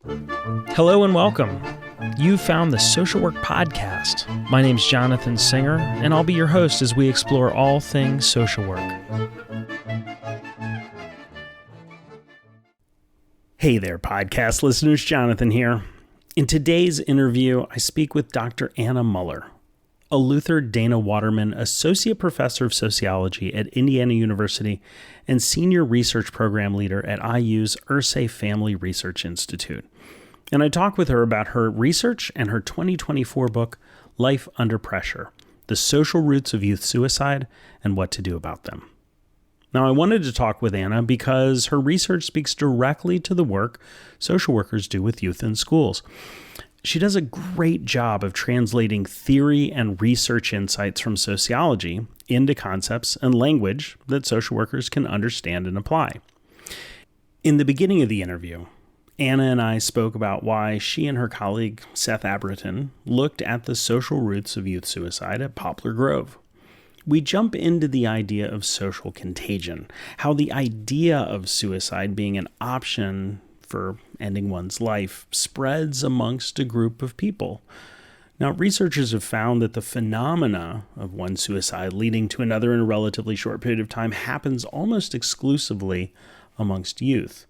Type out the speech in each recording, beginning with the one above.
Hello and welcome. You found the Social Work Podcast. My name's Jonathan Singer, and I'll be your host as we explore all things social work. Hey there, podcast listeners. Jonathan here. In today's interview, I speak with Dr. Anna Mueller, a Luther Dana Waterman Associate Professor of Sociology at Indiana University and Senior Research Program Leader at IU's Irsay Family Research Institute. And I talk with her about her research and her 2024 book, Life Under Pressure, The Social Roots of Youth Suicide and What to Do About Them. Now, I wanted to talk with Anna because her research speaks directly to the work social workers do with youth in schools. She does a great job of translating theory and research insights from sociology into concepts and language that social workers can understand and apply. In the beginning of the interview, Anna and I spoke about why she and her colleague, Seth Abrutyn, looked at the social roots of youth suicide at Poplar Grove. We jump into the idea of social contagion, how the idea of suicide being an option for ending one's life spreads amongst a group of people. Now, researchers have found that the phenomena of one suicide leading to another in a relatively short period of time happens almost exclusively amongst youth.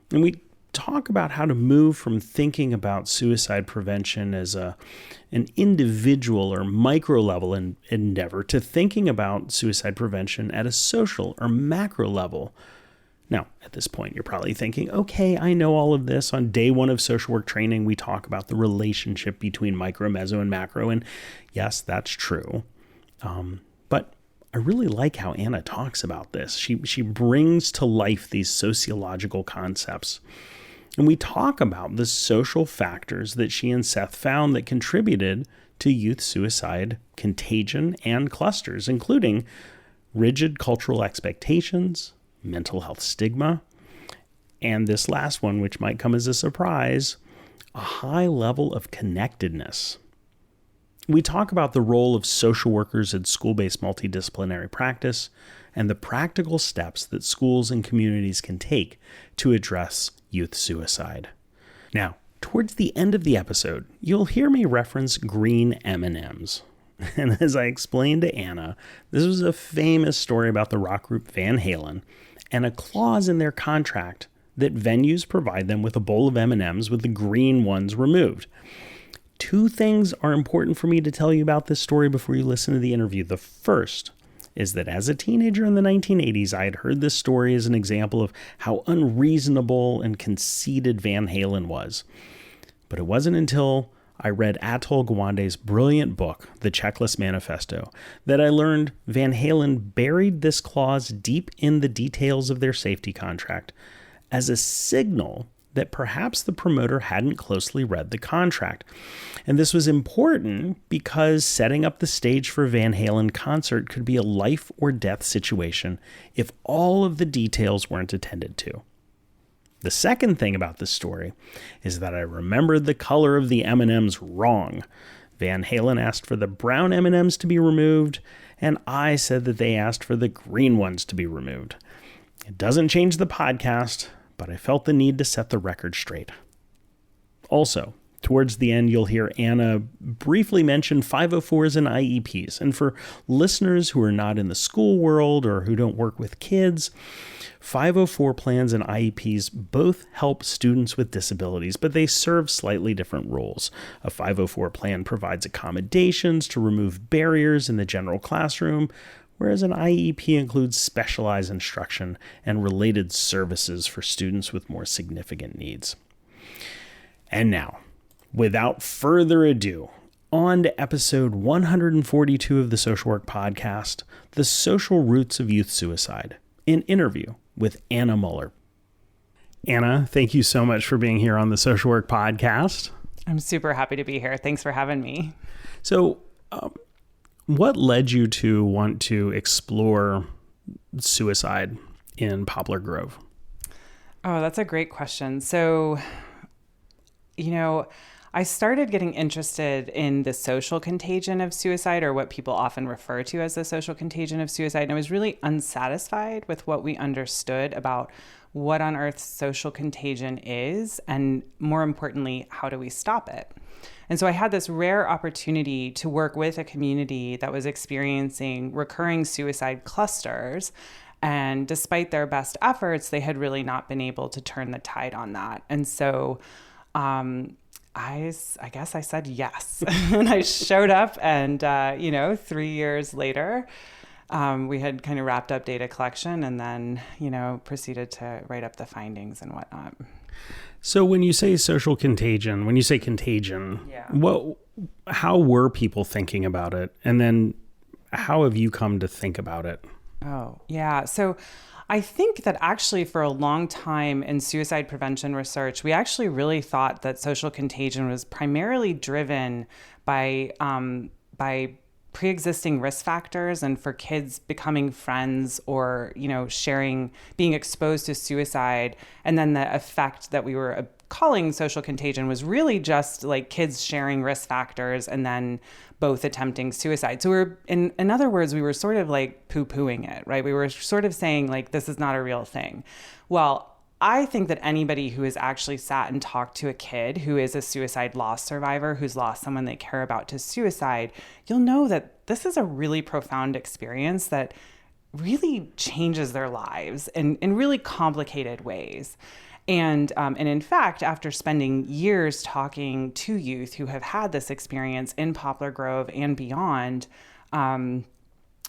And we talk about how to move from thinking about suicide prevention as an individual or micro level endeavor to thinking about suicide prevention at a social or macro level. Now, at this point, you're probably thinking, okay, I know all of this. On day one of social work training, we talk about the relationship between micro, meso, and macro. And yes, that's true. But I really like how Anna talks about this. She brings to life these sociological concepts. And we talk about the social factors that she and Seth found that contributed to youth suicide contagion and clusters, including rigid cultural expectations, mental health stigma, and this last one, which might come as a surprise, a high level of connectedness. We talk about the role of social workers in school-based multidisciplinary practice and the practical steps that schools and communities can take to address youth suicide. Now, towards the end of the episode, you'll hear me reference green M&Ms. And as I explained to Anna, this was a famous story about the rock group Van Halen and a clause in their contract that venues provide them with a bowl of M&Ms with the green ones removed. Two things are important for me to tell you about this story before you listen to the interview. The first is that as a teenager in the 1980s, I had heard this story as an example of how unreasonable and conceited Van Halen was. But it wasn't until I read Atul Gawande's brilliant book, The Checklist Manifesto, that I learned Van Halen buried this clause deep in the details of their safety contract as a signal that perhaps the promoter hadn't closely read the contract. And this was important because setting up the stage for a Van Halen concert could be a life or death situation if all of the details weren't attended to. The second thing about this story is that I remembered the color of the M&Ms wrong. Van Halen asked for the brown M&Ms to be removed, and I said that they asked for the green ones to be removed. It doesn't change the podcast, but I felt the need to set the record straight. Also, towards the end, you'll hear Anna briefly mention 504s and IEPs. And for listeners who are not in the school world or who don't work with kids, 504 plans and IEPs both help students with disabilities, but they serve slightly different roles. A 504 plan provides accommodations to remove barriers in the general classroom, whereas an IEP includes specialized instruction and related services for students with more significant needs. And now, without further ado, on to episode 142 of the Social Work Podcast, The Social Roots of Youth Suicide, an interview with Anna Mueller. Anna, thank you so much for being here on the Social Work Podcast. I'm super happy to be here. Thanks for having me. So, what led you to want to explore suicide in Poplar Grove? Oh, that's a great question. So, I started getting interested in the social contagion of suicide, or what people often refer to as the social contagion of suicide. And I was really unsatisfied with what we understood about what on earth social contagion is, and more importantly, how do we stop it? And so I had this rare opportunity to work with a community that was experiencing recurring suicide clusters. And despite their best efforts, they had really not been able to turn the tide on that. And so I guess I said yes. And I showed up, and, 3 years later, we had kind of wrapped up data collection and then, proceeded to write up the findings and whatnot. So when you say social contagion, how were people thinking about it? And then how have you come to think about it? Oh, yeah. So I think that actually for a long time in suicide prevention research, we actually really thought that social contagion was primarily driven by pre-existing risk factors, and for kids becoming friends or, being exposed to suicide. And then the effect that we were calling social contagion was really just like kids sharing risk factors and then both attempting suicide. So in other words, we were sort of like poo-pooing it, right? We were sort of saying like, this is not a real thing. Well, I think that anybody who has actually sat and talked to a kid who is a suicide loss survivor, who's lost someone they care about to suicide, you'll know that this is a really profound experience that really changes their lives in really complicated ways. And in fact, after spending years talking to youth who have had this experience in Poplar Grove and beyond,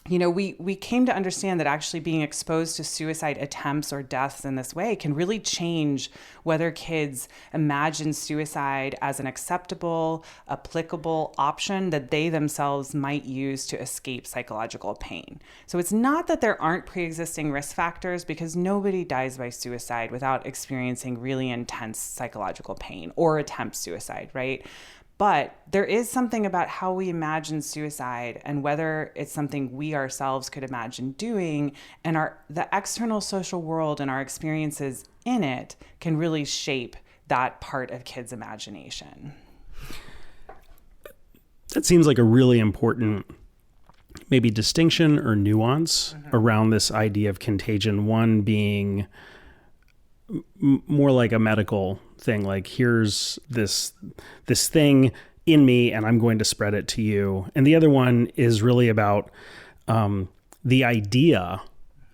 we came to understand that actually being exposed to suicide attempts or deaths in this way can really change whether kids imagine suicide as an acceptable, applicable option that they themselves might use to escape psychological pain. So it's not that there aren't pre-existing risk factors, because nobody dies by suicide without experiencing really intense psychological pain or attempt suicide, right? But there is something about how we imagine suicide and whether it's something we ourselves could imagine doing, and the external social world and our experiences in it can really shape that part of kids' imagination. That seems like a really important maybe distinction or nuance around this idea of contagion. One being more like a medical thing, like here's this thing in me and I'm going to spread it to you. And the other one is really about the idea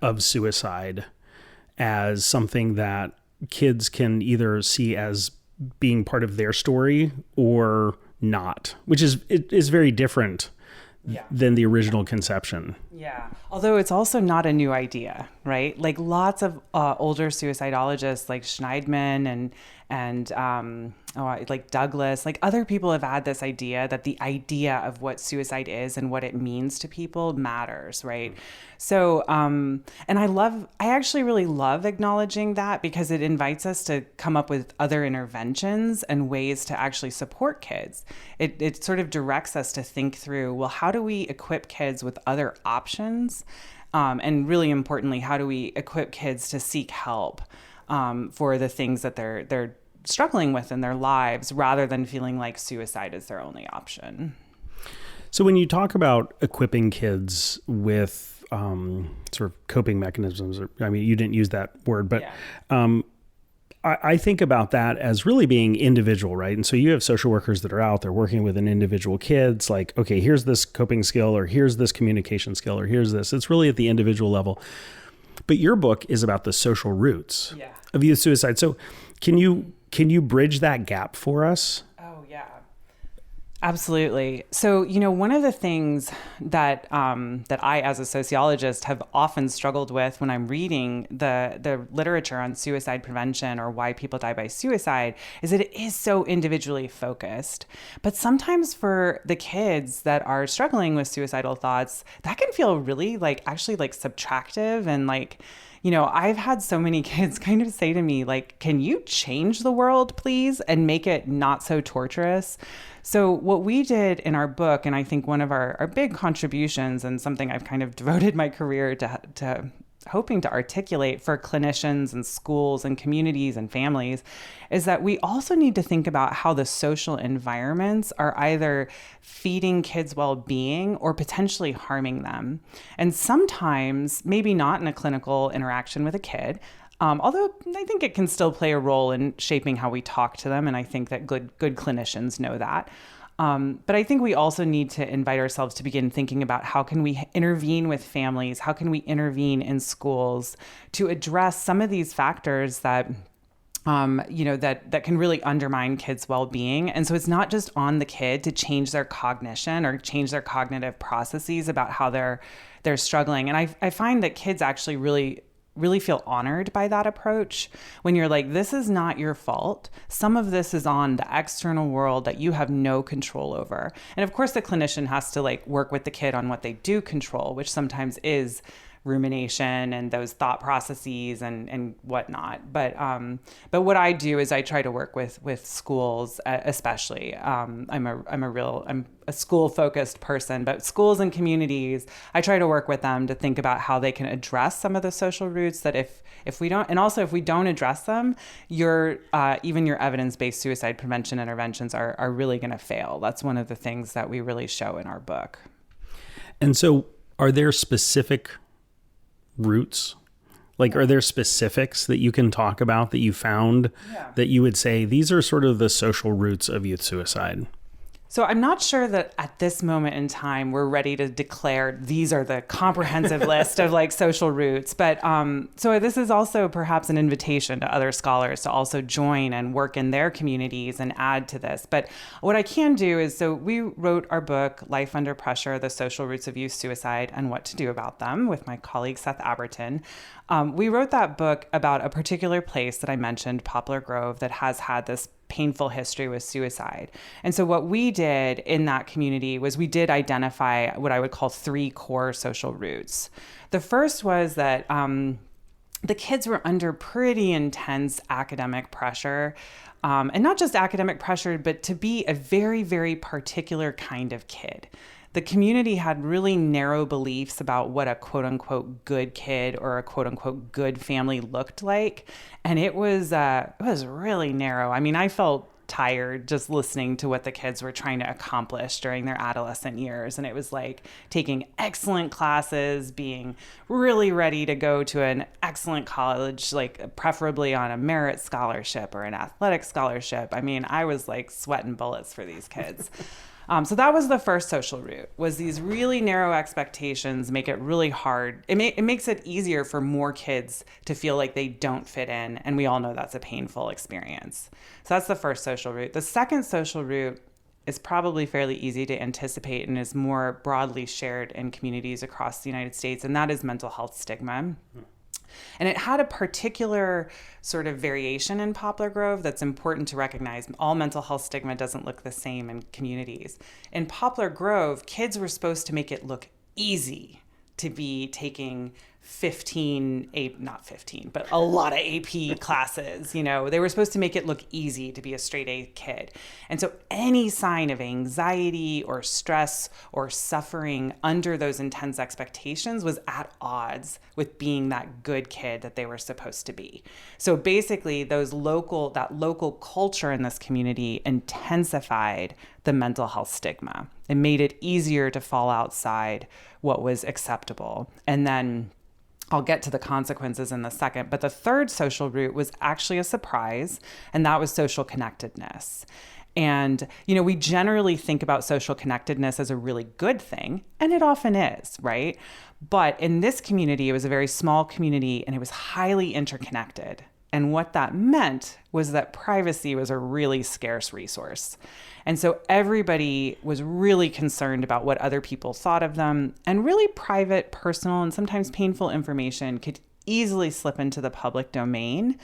of suicide as something that kids can either see as being part of their story or not, which is very different than the original conception. Yeah. Although it's also not a new idea, right? Like lots of older suicidologists like Schneidman and like Douglas, like other people have had this idea that the idea of what suicide is and what it means to people matters, right? So, and I actually really love acknowledging that, because it invites us to come up with other interventions and ways to actually support kids. It sort of directs us to think through, well, how do we equip kids with other options? And really importantly, how do we equip kids to seek help for the things that they're struggling with in their lives, rather than feeling like suicide is their only option. So when you talk about equipping kids with sort of coping mechanisms, or, I mean, you didn't use that word, but I think about that as really being individual, right? And so you have social workers that are out there working with an individual kids, like, okay, here's this coping skill, or here's this communication skill, or here's this. It's really at the individual level. But your book is about the social roots of youth suicide. So can you bridge that gap for us? Oh, yeah. Absolutely. So, one of the things that I, as a sociologist, have often struggled with when I'm reading the literature on suicide prevention or why people die by suicide is that it is so individually focused. But sometimes for the kids that are struggling with suicidal thoughts, that can feel really actually subtractive and I've had so many kids kind of say to me, can you change the world, please, and make it not so torturous? So what we did in our book, and I think one of our big contributions and something I've kind of devoted my career to hoping to articulate for clinicians and schools and communities and families, is that we also need to think about how the social environments are either feeding kids' well-being or potentially harming them. And sometimes, maybe not in a clinical interaction with a kid, Although I think it can still play a role in shaping how we talk to them. And I think that good clinicians know that. But I think we also need to invite ourselves to begin thinking about how can we intervene with families? How can we intervene in schools to address some of these factors that that can really undermine kids' well-being. And so it's not just on the kid to change their cognition or change their cognitive processes about how they're struggling. And I find that kids actually really feel honored by that approach when you're like, this is not your fault. Some of this is on the external world that you have no control over. And of course, the clinician has to like work with the kid on what they do control, which sometimes is rumination and those thought processes and whatnot. But what I do is I try to work with schools, especially. I'm a school focused person, but schools and communities, I try to work with them to think about how they can address some of the social roots that if we don't, and also if we don't address them, even your evidence-based suicide prevention interventions are really going to fail. That's one of the things that we really show in our book. And so are there specific roots? Like, are there specifics that you can talk about that you found that you would say these are sort of the social roots of youth suicide? So I'm not sure that at this moment in time, we're ready to declare these are the comprehensive list of like social roots. But so this is also perhaps an invitation to other scholars to also join and work in their communities and add to this. But what I can do is, so we wrote our book, Life Under Pressure, The Social Roots of Youth Suicide and What to Do About Them, with my colleague, Seth Abrutyn. We wrote that book about a particular place that I mentioned, Poplar Grove, that has had this painful history with suicide. And so what we did in that community was we did identify what I would call 3 core social roots. The first was that the kids were under pretty intense academic pressure, and not just academic pressure, but to be a very, very particular kind of kid. The community had really narrow beliefs about what a quote unquote good kid or a quote unquote good family looked like. And it was really narrow. I mean, I felt tired just listening to what the kids were trying to accomplish during their adolescent years. And it was like taking excellent classes, being really ready to go to an excellent college, like preferably on a merit scholarship or an athletic scholarship. I mean, I was like sweating bullets for these kids. So that was the first social root, was these really narrow expectations make it really hard. It makes it easier for more kids to feel like they don't fit in. And we all know that's a painful experience. So that's the first social root. The second social root is probably fairly easy to anticipate and is more broadly shared in communities across the United States, and that is mental health stigma. And it had a particular sort of variation in Poplar Grove that's important to recognize. All mental health stigma doesn't look the same in communities. In Poplar Grove, kids were supposed to make it look easy to be taking but a lot of AP classes. You know, they were supposed to make it look easy to be a straight A kid. And so any sign of anxiety or stress or suffering under those intense expectations was at odds with being that good kid that they were supposed to be. So basically that local culture in this community intensified the mental health stigma. It made it easier to fall outside what was acceptable. And then I'll get to the consequences in a second. But the third social root was actually a surprise, and that was social connectedness. And, you know, we generally think about social connectedness as a really good thing, and it often is, right? But in this community, it was a very small community, and it was highly interconnected. And what that meant was that privacy was a really scarce resource. And so everybody was really concerned about what other people thought of them, and really private, personal, and sometimes painful information could easily slip into the public domain.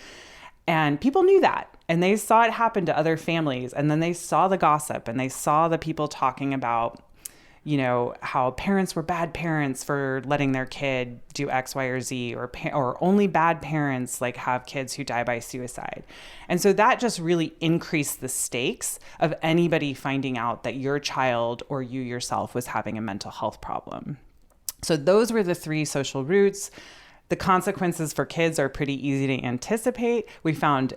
And people knew that, and they saw it happen to other families. And then they saw the gossip, and they saw the people talking about, you know, how parents were bad parents for letting their kid do X, Y, or Z, or only bad parents like have kids who die by suicide. And so that just really increased the stakes of anybody finding out that your child or you yourself was having a mental health problem. So those were the 3 social roots. The consequences for kids are pretty easy to anticipate. We found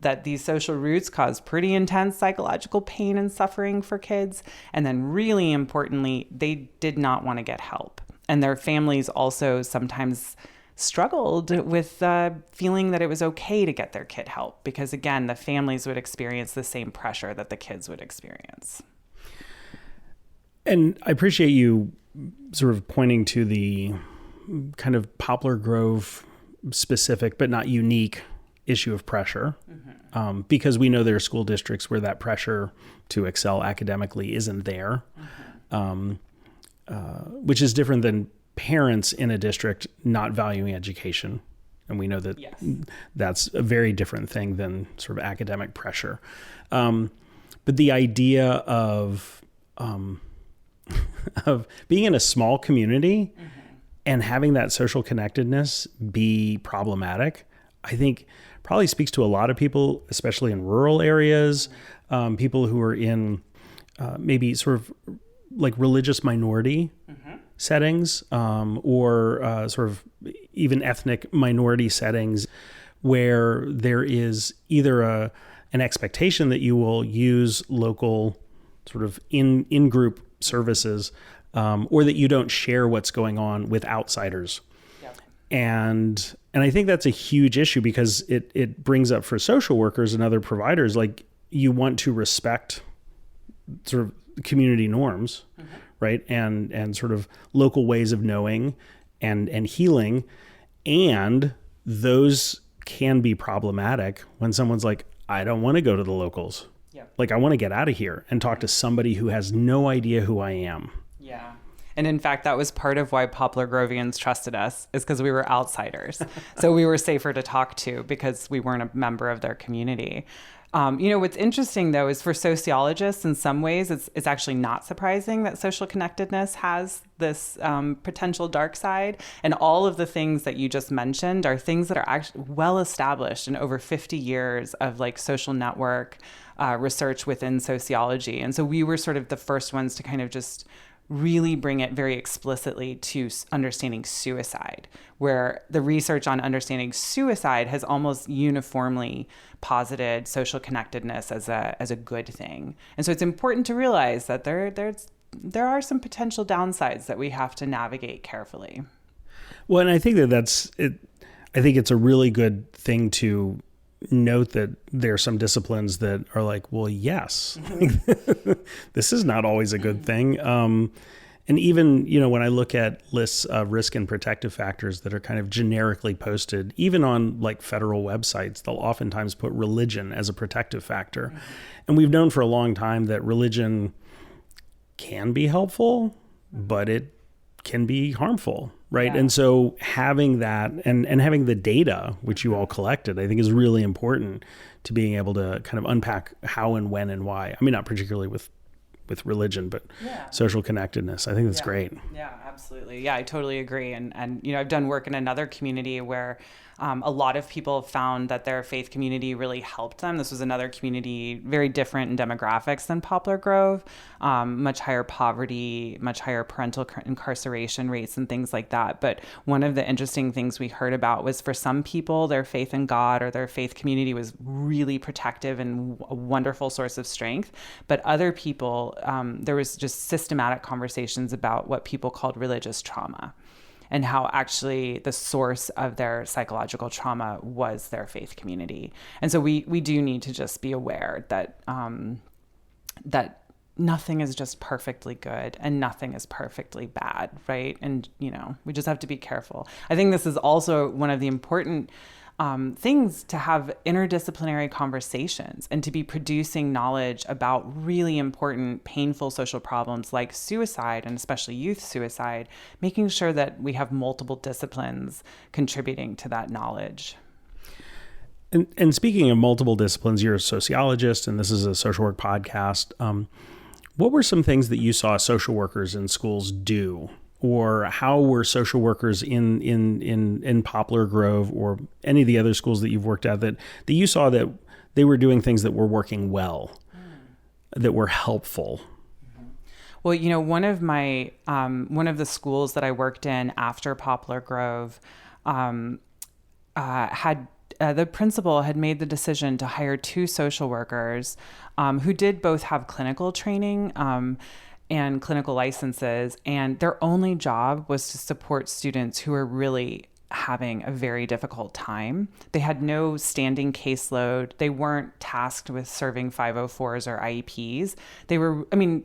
that these social roots cause pretty intense psychological pain and suffering for kids. And then really importantly, they did not want to get help. And their families also sometimes struggled with feeling that it was okay to get their kid help because, again, the families would experience the same pressure that the kids would experience. And I appreciate you sort of pointing to the kind of Poplar Grove specific, but not unique issue of pressure, because we know there are school districts where that pressure to excel academically isn't there, which is different than parents in a district not valuing education. And we know that that's a very different thing than sort of academic pressure. But the idea of being in a small community and having that social connectedness be problematic, I think probably speaks to a lot of people, especially in rural areas, people who are in maybe sort of like religious minority settings, or sort of even ethnic minority settings where there is either an expectation that you will use local sort of in-group services, or that you don't share what's going on with outsiders. And I think that's a huge issue because it brings up for social workers and other providers, like you want to respect sort of community norms, right? And sort of local ways of knowing and healing. And those can be problematic when someone's like, I don't want to go to the locals. Like I want to get out of here and talk to somebody who has no idea who I am. Yeah. And in fact, that was part of why Poplar Grovians trusted us, is because we were outsiders. So we were safer to talk to because we weren't a member of their community. What's interesting, though, is for sociologists, in some ways, it's actually not surprising that social connectedness has this potential dark side. And all of the things that you just mentioned are things that are actually well established in over 50 years of like social network research within sociology. And so we were sort of the first ones to kind of just really bring it very explicitly to understanding suicide, where the research on understanding suicide has almost uniformly posited social connectedness as a good thing. And so it's important to realize that there are some potential downsides that we have to navigate carefully. Well, and I think that's it. I think it's a really good thing to note that there are some disciplines that are like, well, yes, this is not always a good thing. And even, when I look at lists of risk and protective factors that are kind of generically posted, even on like federal websites, they'll oftentimes put religion as a protective factor. And we've known for a long time that religion can be helpful, but it can be harmful. Right. Yeah. And so having that and having the data, which you all collected, I think is really important to being able to kind of unpack how and when and why. I mean, not particularly with religion, but social connectedness. I think that's great. Yeah, absolutely. Yeah, I totally agree. And I've done work in another community where a lot of people found that their faith community really helped them. This was another community very different in demographics than Poplar Grove, much higher poverty, much higher parental incarceration rates and things like that. But one of the interesting things we heard about was for some people, their faith in God or their faith community was really protective and a wonderful source of strength. But other people, there was just systematic conversations about what people called religious trauma, and how actually the source of their psychological trauma was their faith community. And so we do need to just be aware that that nothing is just perfectly good and nothing is perfectly bad, right? And, we just have to be careful. I think this is also one of the important things to have interdisciplinary conversations and to be producing knowledge about really important, painful social problems like suicide and especially youth suicide, making sure that we have multiple disciplines contributing to that knowledge. And speaking of multiple disciplines, you're a sociologist and this is a social work podcast. What were some things that you saw social workers in schools do? Or how were social workers in Poplar Grove or any of the other schools that you've worked at that you saw that they were doing things that were working well, that were helpful? Well, one of the schools that I worked in after Poplar Grove had the principal had made the decision to hire 2 social workers who did both have clinical training and clinical licenses, and their only job was to support students who are really having a very difficult time. They had no standing caseload. They weren't tasked with serving 504s or IEPs.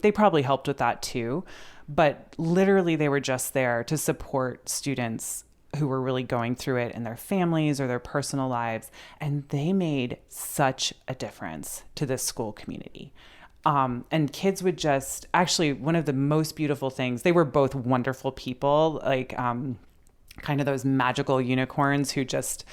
They probably helped with that too, but literally they were just there to support students who were really going through it in their families or their personal lives. And they made such a difference to this school community. And kids would actually, one of the most beautiful things, they were both wonderful people, kind of those magical unicorns who just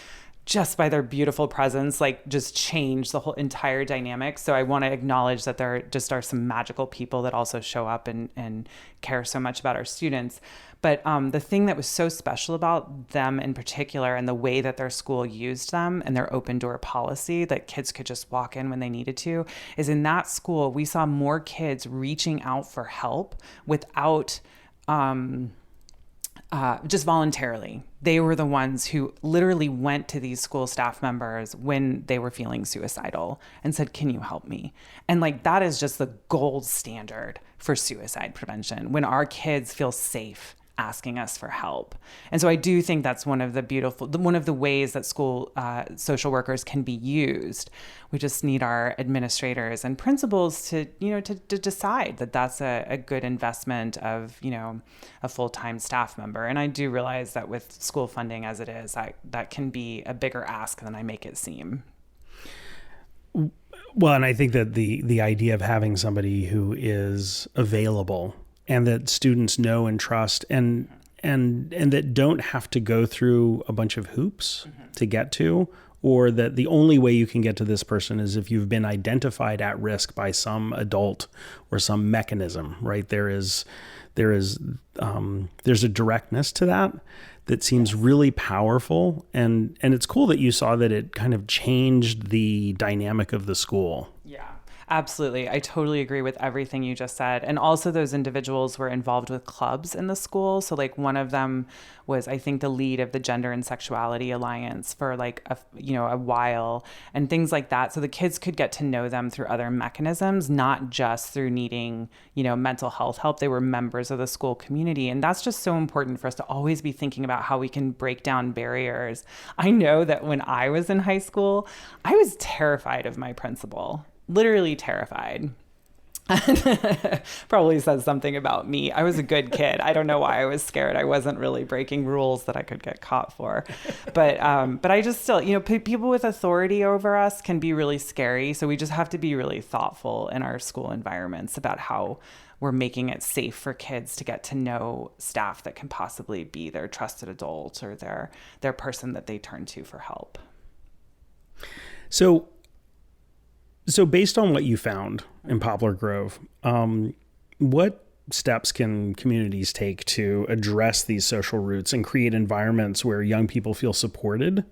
by their beautiful presence, just change the whole entire dynamic. So I want to acknowledge that there just are some magical people that also show up and care so much about our students. But the thing that was so special about them in particular, and the way that their school used them and their open door policy that kids could just walk in when they needed to, is in that school, we saw more kids reaching out for help without just voluntarily. They were the ones who literally went to these school staff members when they were feeling suicidal and said, "Can you help me?" And that is just the gold standard for suicide prevention, when our kids feel safe asking us for help. And so I do think that's one of the ways that school social workers can be used. We just need our administrators and principals to decide that that's a good investment of, a full-time staff member. And I do realize that with school funding as it is, that can be a bigger ask than I make it seem. Well, and I think that the idea of having somebody who is available and that students know and trust and that don't have to go through a bunch of hoops to get to, or that the only way you can get to this person is if you've been identified at risk by some adult or some mechanism, right? There's a directness to that seems really powerful. And it's cool that you saw that it kind of changed the dynamic of the school. Yeah. Absolutely. I totally agree with everything you just said. And also those individuals were involved with clubs in the school. So one of them was, I think, the lead of the Gender and Sexuality Alliance for a while and things like that. So the kids could get to know them through other mechanisms, not just through needing, mental health help. They were members of the school community. And that's just so important for us to always be thinking about how we can break down barriers. I know that when I was in high school, I was terrified of my principal. Literally terrified. Probably says something about me. I was a good kid. I don't know why I was scared. I wasn't really breaking rules that I could get caught for. But I just still, people with authority over us can be really scary. So we just have to be really thoughtful in our school environments about how we're making it safe for kids to get to know staff that can possibly be their trusted adult or their person that they turn to for help. So based on what you found in Poplar Grove, what steps can communities take to address these social roots and create environments where young people feel supported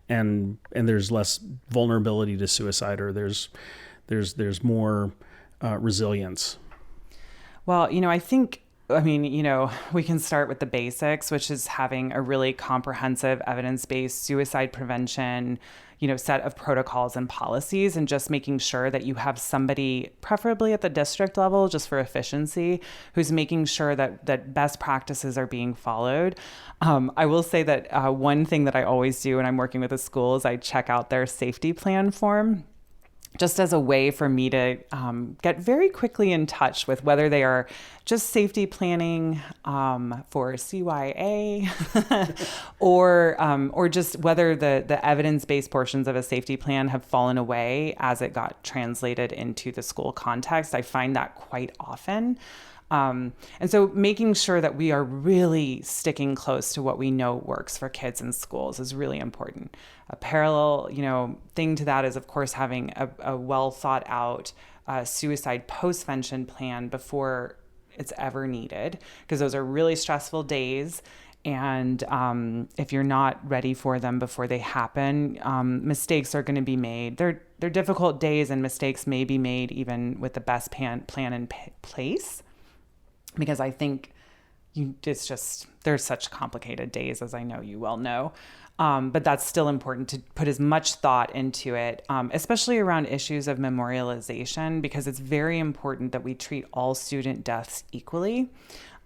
and there's less vulnerability to suicide, or there's more resilience? Well, I think, we can start with the basics, which is having a really comprehensive evidence-based suicide prevention, set of protocols and policies, and just making sure that you have somebody, preferably at the district level, just for efficiency, who's making sure that best practices are being followed. I will say that one thing that I always do when I'm working with a school is I check out their safety plan form, just as a way for me to get very quickly in touch with whether they are just safety planning for CYA or just whether the evidence-based portions of a safety plan have fallen away as it got translated into the school context. I find that quite often. And so making sure that we are really sticking close to what we know works for kids in schools is really important. A parallel, thing to that is, of course, having a well thought out suicide postvention plan before it's ever needed, because those are really stressful days. And if you're not ready for them before they happen, mistakes are going to be made. They're difficult days, and mistakes may be made even with the best plan in place. Because I think there's such complicated days, as I know you well know. But that's still important to put as much thought into it, especially around issues of memorialization, because it's very important that we treat all student deaths equally.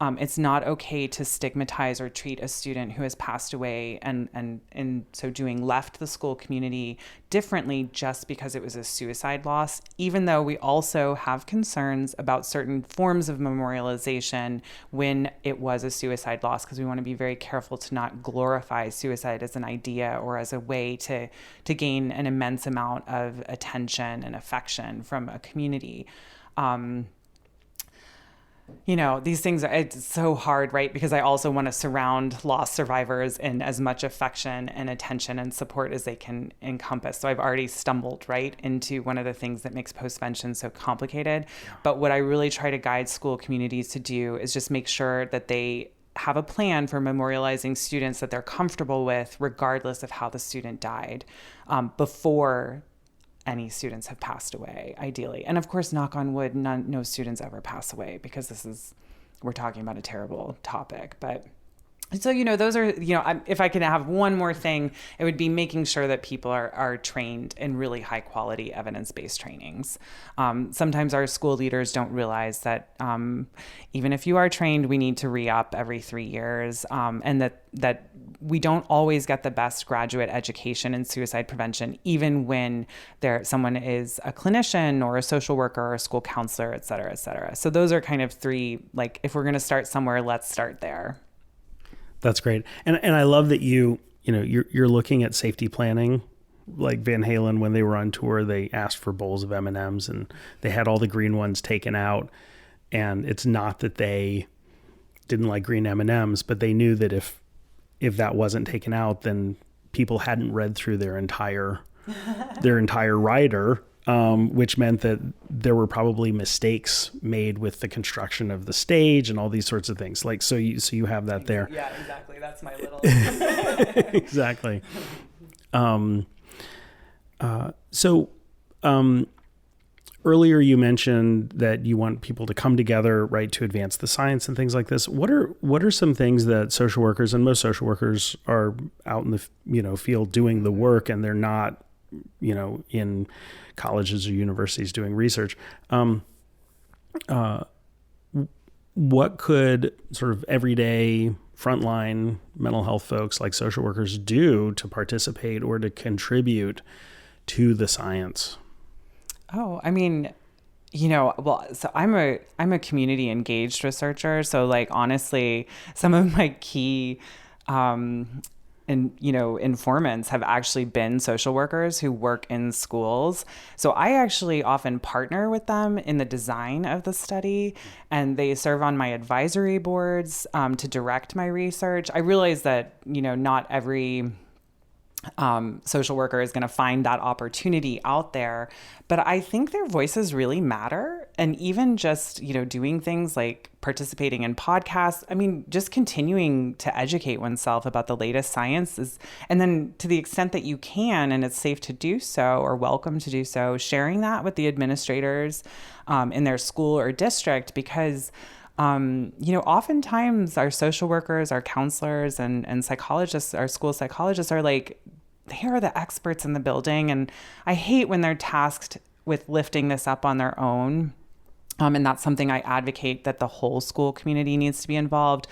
It's not okay to stigmatize or treat a student who has passed away and in so doing left the school community differently just because it was a suicide loss, even though we also have concerns about certain forms of memorialization when it was a suicide loss, because we want to be very careful to not glorify suicide as an idea or as a way to gain an immense amount of attention and affection from a community. These things it's so hard, right? Because I also want to surround loss survivors in as much affection and attention and support as they can encompass. So I've already stumbled right into one of the things that makes postvention so complicated. Yeah. But what I really try to guide school communities to do is just make sure that they have a plan for memorializing students that they're comfortable with, regardless of how the student died, before any students have passed away, ideally. And of course, knock on wood, no students ever pass away, because we're talking about a terrible topic. But so, those are, if I could have one more thing, it would be making sure that people are trained in really high quality evidence-based trainings. Sometimes our school leaders don't realize that even if you are trained, we need to re-up every 3 years, and that we don't always get the best graduate education in suicide prevention, even when someone is a clinician or a social worker or a school counselor, et cetera, et cetera. So those are kind of three, like, if we're going to start somewhere, let's start there. That's great. And I love that you're looking at safety planning. Like Van Halen, when they were on tour, they asked for bowls of M&Ms and they had all the green ones taken out. And it's not that they didn't like green M&Ms, but they knew that if that wasn't taken out, then people hadn't read through their entire rider, which meant that there were probably mistakes made with the construction of the stage and all these sorts of things. Like, so you have that there. Yeah, exactly. That's my little. Exactly. Earlier you mentioned that you want people to come together, right, to advance the science and things like this. What are some things that social workers, and most social workers are out in the field doing the work, and they're not in colleges or universities doing research. What could sort of everyday frontline mental health folks like social workers do to participate or to contribute to the science? Oh, I mean, so I'm a community engaged researcher. So like, honestly, some of my key informants have actually been social workers who work in schools. So I actually often partner with them in the design of the study, and they serve on my advisory boards to direct my research. I realize that, not every social worker is going to find that opportunity out there, but I think their voices really matter. And even just, doing things like participating in podcasts, I mean, just continuing to educate oneself about the latest science and then to the extent that you can, and it's safe to do so or welcome to do so, sharing that with the administrators in their school or district, because oftentimes our social workers, our counselors and psychologists, our school psychologists are like, they are the experts in the building. And I hate when they're tasked with lifting this up on their own. And that's something I advocate, that the whole school community needs to be involved.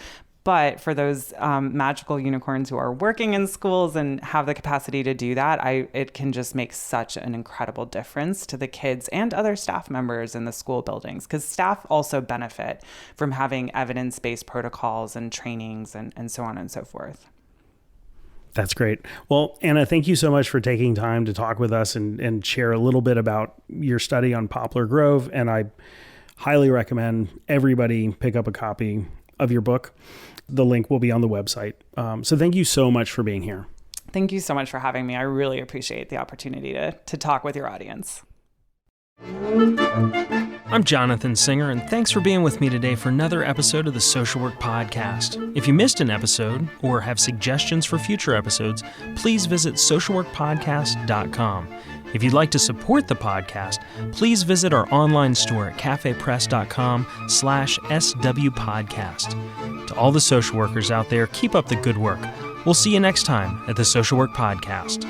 But for those magical unicorns who are working in schools and have the capacity to do that, it can just make such an incredible difference to the kids and other staff members in the school buildings, because staff also benefit from having evidence-based protocols and trainings and so on and so forth. That's great. Well, Anna, thank you so much for taking time to talk with us and share a little bit about your study on Poplar Grove. And I highly recommend everybody pick up a copy of your book. The link will be on the website. So thank you so much for being here. Thank you so much for having me. I really appreciate the opportunity to talk with your audience. I'm Jonathan Singer, and thanks for being with me today for another episode of the Social Work Podcast. If you missed an episode or have suggestions for future episodes, please visit socialworkpodcast.com. If you'd like to support the podcast, please visit our online store at cafepress.com/swpodcast. To all the social workers out there, keep up the good work. We'll see you next time at the Social Work Podcast.